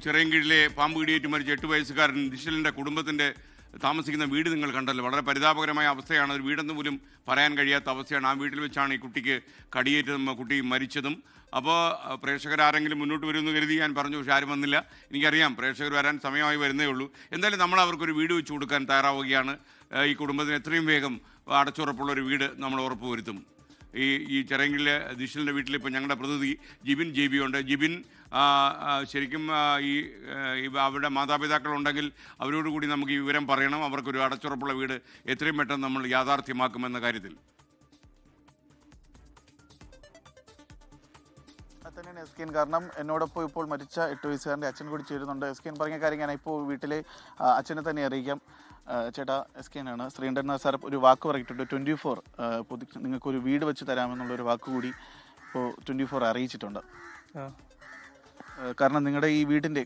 ചിറയൻകീഴിലെ പാമ്പ് കടിയേറ്റ് മരിച്ച 8 വയസ്സുകാരൻ ദിശലിൻ്റെ കുടുംബത്തിൻ്റെ താമസിക്കുന്ന വീട് നിങ്ങൾ കണ്ടല്ലോ. വളരെ പരിതാപകരമായ അവസ്ഥയാണ്. ഒരു വീടെന്ന് പോലും പറയാൻ കഴിയാത്ത അവസ്ഥയാണ്. ആ വീട്ടിൽ വെച്ചാണ് ഈ കുട്ടിക്ക് കടിയേറ്റതും കുട്ടി മരിച്ചതും. അപ്പോൾ പ്രേക്ഷകരാരെങ്കിലും മുന്നോട്ട് വരുമെന്ന് കരുതി ഞാൻ പറഞ്ഞു, പക്ഷേ ആരും വന്നില്ല. എനിക്കറിയാം പ്രേക്ഷകർ വരാൻ സമയമായി വരുന്നേ ഉള്ളൂ. എന്തായാലും നമ്മൾ അവർക്കൊരു വീട് വെച്ച് കൊടുക്കാൻ തയ്യാറാവുകയാണ്. ഈ കുടുംബത്തിന് എത്രയും വേഗം അടച്ചുറപ്പുള്ളൊരു വീട് നമ്മൾ ഉറപ്പുവരുത്തും. ഈ ചിറയൻകീഴിലെ ദിശലിൻ്റെ വീട്ടിൽ ഇപ്പോൾ ഞങ്ങളുടെ പ്രതിനിധി ജിബിൻ JB ഉണ്ട്. ജിബിൻ, ശരിക്കും അവരുടെ മാതാപിതാക്കളുണ്ടെങ്കിൽ അവരോട് കൂടി നമുക്ക് ഈ വിവരം പറയണം. അവർക്കൊരു അടച്ചുറപ്പുള്ള വീട് എത്രയും പെട്ടെന്ന് നമ്മൾ യാഥാർത്ഥ്യമാക്കുമെന്ന കാര്യത്തിൽ തന്നെയാണ് SKN. കാരണം എന്നോടൊപ്പം ഇപ്പോൾ മരിച്ച 8 വയസ്സുകാരൻ്റെ അച്ഛൻ കൂടി ചേരുന്നുണ്ട്. SKN പറഞ്ഞ കാര്യം ഞാൻ ഇപ്പോൾ വീട്ടിലെ അച്ഛനെ തന്നെ അറിയിക്കാം. ചേട്ടാ, SKN ആണ്. ശ്രീധരൻ സാർ ഒരു വാക്ക് പറഞ്ഞിട്ടുണ്ട്. 24 നിങ്ങൾക്കൊരു വീട് വെച്ച് തരാമെന്നുള്ളൊരു വാക്ക് കൂടി ഇപ്പോൾ 24 അറിയിച്ചിട്ടുണ്ട്. കാരണം നിങ്ങളുടെ ഈ വീടിൻ്റെ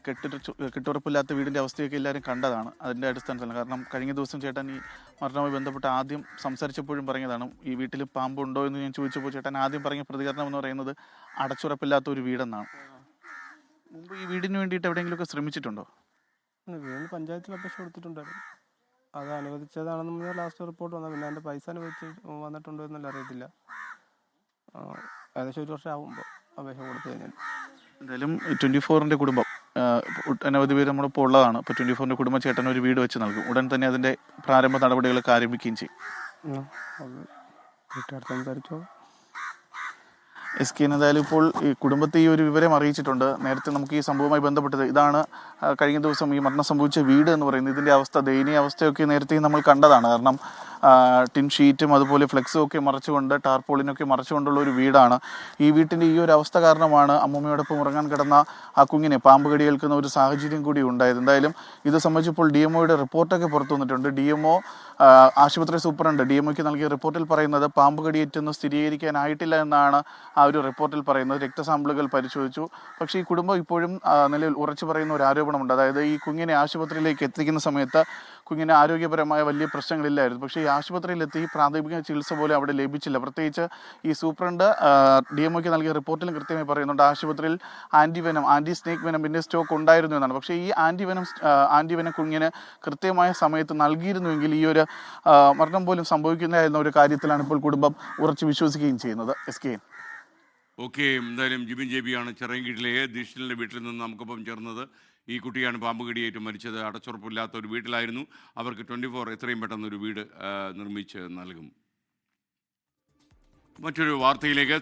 കെട്ടുറപ്പില്ലാത്ത വീടിൻ്റെ അവസ്ഥയൊക്കെ എല്ലാവരും കണ്ടതാണ്. അതിൻ്റെ അടിസ്ഥാനത്തിലാണ്. കാരണം കഴിഞ്ഞ ദിവസം ചേട്ടൻ ഈ മരണവുമായി ബന്ധപ്പെട്ട് ആദ്യം സംസാരിച്ചപ്പോഴും പറഞ്ഞതാണ്, ഈ വീട്ടിൽ പാമ്പുണ്ടോ എന്ന് ഞാൻ ചോദിച്ചപ്പോൾ ചേട്ടൻ ആദ്യം പറഞ്ഞ പ്രതികരണം എന്ന് പറയുന്നത് അടച്ചുറപ്പില്ലാത്ത ഒരു വീടെന്നാണ്. മുമ്പ് ഈ വീടിന് വേണ്ടിയിട്ട് എവിടെയെങ്കിലുമൊക്കെ ശ്രമിച്ചിട്ടുണ്ടോ? വീടിന് പഞ്ചായത്തിൽ അപേക്ഷ കൊടുത്തിട്ടുണ്ടായിരുന്നു. അത് അനുവദിച്ചതാണെന്ന് ലാസ്റ്റ് റിപ്പോർട്ട് വന്നത്. പിന്നെ അതിൻ്റെ പൈസ അനുവദിച്ച് വന്നിട്ടുണ്ടോ എന്നല്ല അറിയത്തില്ല. ഏകദേശം 1 വർഷം ആകുമ്പോൾ അപേക്ഷ കൊടുത്തു കഴിഞ്ഞാൽ. എന്തായാലും 24ൻ്റെ കുടുംബം അനവധി പേര് നമ്മളിപ്പോൾ ഉള്ളതാണ്. ഇപ്പോൾ 24ൻ്റെ കുടുംബം ചേട്ടൻ ഒരു വീട് വെച്ച് നൽകും. ഉടൻ തന്നെ അതിൻ്റെ പ്രാരംഭ നടപടികളൊക്കെ ആരംഭിക്കുകയും ചെയ്യും. വീട്ടുകാർ സംസാരിച്ചോ. SKN എന്തായാലും ഇപ്പോൾ ഈ കുടുംബത്തെ ഈ ഒരു വിവരം അറിയിച്ചിട്ടുണ്ട്. നേരത്തെ നമുക്ക് ഈ സംഭവവുമായി ബന്ധപ്പെട്ടത് ഇതാണ്. കഴിഞ്ഞ ദിവസം ഈ മരണം സംഭവിച്ച വീട് എന്ന് പറയുന്നത് ഇതിൻ്റെ അവസ്ഥ, ദയനീയ അവസ്ഥയൊക്കെ നേരത്തെ നമ്മൾ കണ്ടതാണ്. കാരണം ടിൻ ഷീറ്റും അതുപോലെ ഫ്ലെക്സും ഒക്കെ മറച്ചുകൊണ്ട്, ടാർപോളിനൊക്കെ മറച്ചുകൊണ്ടുള്ള ഒരു വീടാണ്. ഈ വീട്ടിൻ്റെ ഈ ഒരു അവസ്ഥ കാരണമാണ് അമ്മൂമ്മയോടൊപ്പം ഉറങ്ങാൻ കിടന്ന ആ കുഞ്ഞിനെ പാമ്പ് കടിയേൽക്കുന്ന ഒരു സാഹചര്യം കൂടി ഉണ്ടായത്. എന്തായാലും ഇത് സംബന്ധിച്ചപ്പോൾ DMOയുടെ റിപ്പോർട്ടൊക്കെ പുറത്തു വന്നിട്ടുണ്ട്. DMO ആശുപത്രി സൂപ്രണ്ട് DMOയ്ക്ക് നൽകിയ റിപ്പോർട്ടിൽ പറയുന്നത് പാമ്പ് കടിയേറ്റൊന്നും സ്ഥിരീകരിക്കാനായിട്ടില്ല എന്നാണ് ആ ഒരു റിപ്പോർട്ടിൽ പറയുന്നത്. രക്തസാമ്പിളുകൾ പരിശോധിച്ചു. പക്ഷേ ഈ കുടുംബം ഇപ്പോഴും നിലവിൽ ഉറച്ചു പറയുന്ന ഒരു ആരോപണമുണ്ട്. അതായത് ഈ കുഞ്ഞിനെ ആശുപത്രിയിലേക്ക് എത്തിക്കുന്ന സമയത്ത് കുഞ്ഞിന് ആരോഗ്യപരമായ വലിയ പ്രശ്നങ്ങളില്ലായിരുന്നു. പക്ഷേ ഈ ആശുപത്രിയിലെത്തി പ്രാഥമിക ചികിത്സ പോലും അവിടെ ലഭിച്ചില്ല. പ്രത്യേകിച്ച് ഈ സൂപ്രണ്ട് DMOയ്ക്ക് നൽകിയ റിപ്പോർട്ടിലും കൃത്യമായി പറയുന്നുണ്ട് ആശുപത്രിയിൽ ആൻറ്റി സ്നേക്ക് വെനമിൻ്റെ സ്റ്റോക്ക് ഉണ്ടായിരുന്നു എന്നാണ്. പക്ഷേ ഈ ആൻറ്റിവെനം കുഞ്ഞിന് കൃത്യമായ സമയത്ത് നൽകിയിരുന്നുവെങ്കിൽ ഈ ഒരു മരണം പോലും സംഭവിക്കുന്നതായിരുന്ന ഒരു കാര്യത്തിലാണ് ഇപ്പോൾ കുടുംബം ഉറച്ചു വിശ്വസിക്കുകയും ചെയ്യുന്നത്. SKN. ഓക്കെ, എന്തായാലും ജിബിൻ JB ആണ് ചിറയൻകീഴിലെ ദിശലിൻ്റെ വീട്ടിൽ നിന്ന് നമുക്കൊപ്പം ചേർന്നത്. ഈ കുട്ടിയാണ് പാമ്പ് കടിയേറ്റ് മരിച്ചത്. അടച്ചുറപ്പില്ലാത്ത ഒരു വീട്ടിലായിരുന്നു. അവർക്ക് 24 എത്രയും പെട്ടെന്ന് ഒരു വീട് നിർമ്മിച്ച് നൽകും. മറ്റൊരു വാർത്തയിലേക്ക്.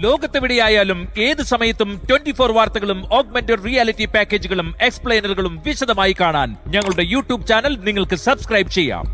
ലോകത്തെവിടെയായാലും ഏത് സമയത്തും 24 വാർത്തകളും ഓഗ്മെന്റഡ് റിയാലിറ്റി പാക്കേജുകളും എക്സ്പ്ലെയിനറുകളും വിശദമായി കാണാൻ ഞങ്ങളുടെ YouTube ചാനൽ നിങ്ങൾക്ക് സബ്സ്ക്രൈബ് ചെയ്യാം.